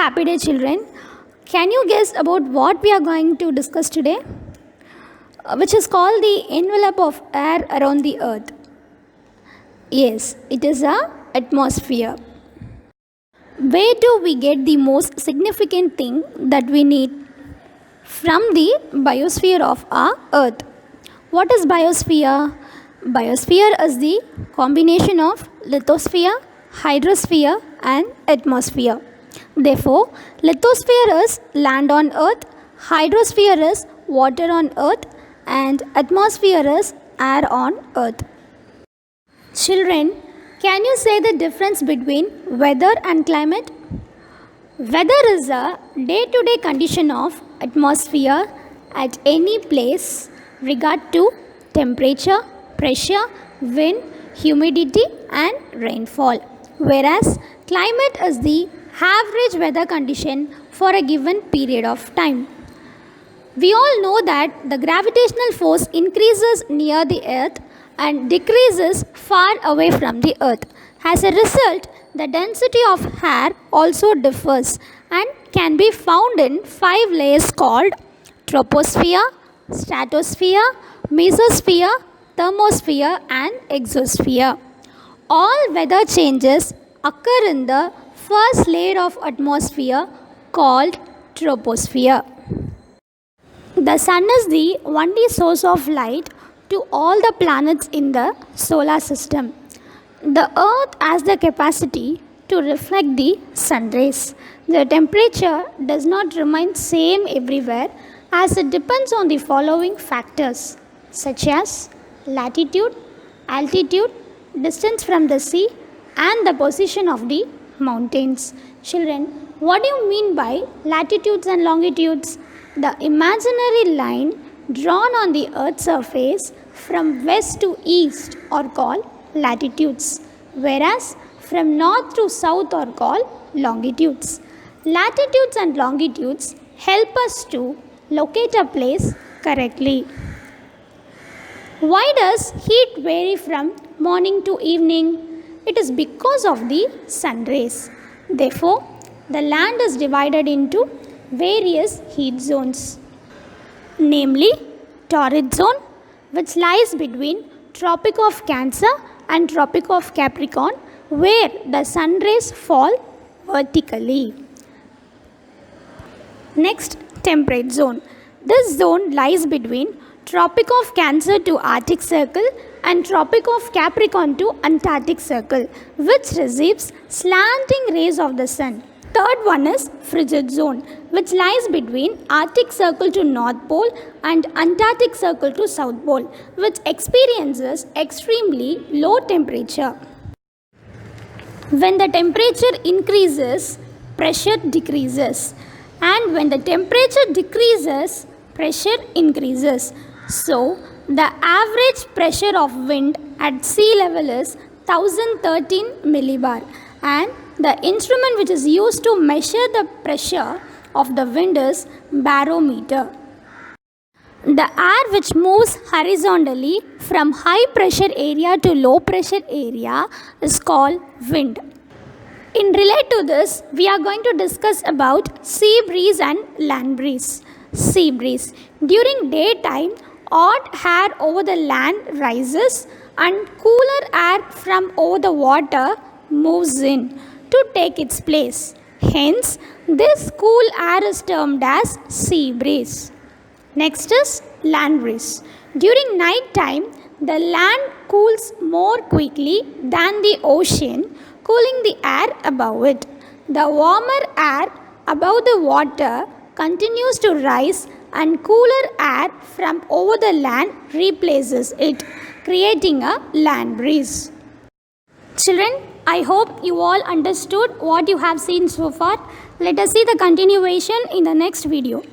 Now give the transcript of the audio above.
Happy day, children. Can you guess about what we are going to discuss today? Which is called the envelope of air around the earth. Yes, it is a atmosphere. Where do we get the most significant thing that we need? From the biosphere of our earth. What is biosphere? Biosphere is the combination of lithosphere, hydrosphere and atmosphere. Therefore, lithosphere is land on earth, hydrosphere is water on earth and atmosphere is air on earth. Children, can you say the difference between weather and climate? Weather is a day-to-day condition of atmosphere at any place regard to temperature, pressure, wind, humidity and rainfall. Whereas climate is the average weather condition for a given period of time. We all know that the gravitational force increases near the earth and decreases far away from the earth. As a result, the density of air also differs and can be found in 5 layers called troposphere, stratosphere, mesosphere, thermosphere and exosphere. All weather changes occur in the first layer of atmosphere called troposphere. The sun is the only source of light to all the planets in the solar system. The earth has the capacity to reflect the sun rays. The temperature does not remain same everywhere as it depends on the following factors such as latitude, altitude, distance from the sea and the position of the mountains. Children, what do you mean by latitudes and longitudes? The imaginary line drawn on the earth's surface from west to east are called latitudes, whereas from north to south are called longitudes. Latitudes and longitudes help us to locate a place correctly. Why does heat vary from morning to evening? It is because of the sun rays. Therefore, the land is divided into various heat zones, namely torrid zone, which lies between Tropic of Cancer and Tropic of Capricorn, where the sun rays fall vertically. Next, temperate zone. This zone lies between Tropic of Cancer to Arctic Circle and Tropic of Capricorn to Antarctic Circle, which receives slanting rays of the sun. Third one is frigid zone, which lies between Arctic Circle to North Pole and Antarctic Circle to South Pole, which experiences extremely low temperature. When the temperature increases, pressure decreases, and when the temperature decreases, pressure increases. So, the average pressure of wind at sea level is 1013 millibar, and the instrument which is used to measure the pressure of the wind is barometer. The air which moves horizontally from high pressure area to low pressure area is called wind. In relate to this, we are going to discuss about sea breeze and land breeze. Sea breeze. During daytime, hot air over the land rises and cooler air from over the water moves in to take its place. Hence, this cool air is termed as sea breeze. Next is land breeze. During night time, the land cools more quickly than the ocean, cooling the air above it. The warmer air above the water continues to rise and cooler air from over the land replaces it, creating a land breeze. Children, I hope you all understood what you have seen so far. Let us see the continuation in the next video.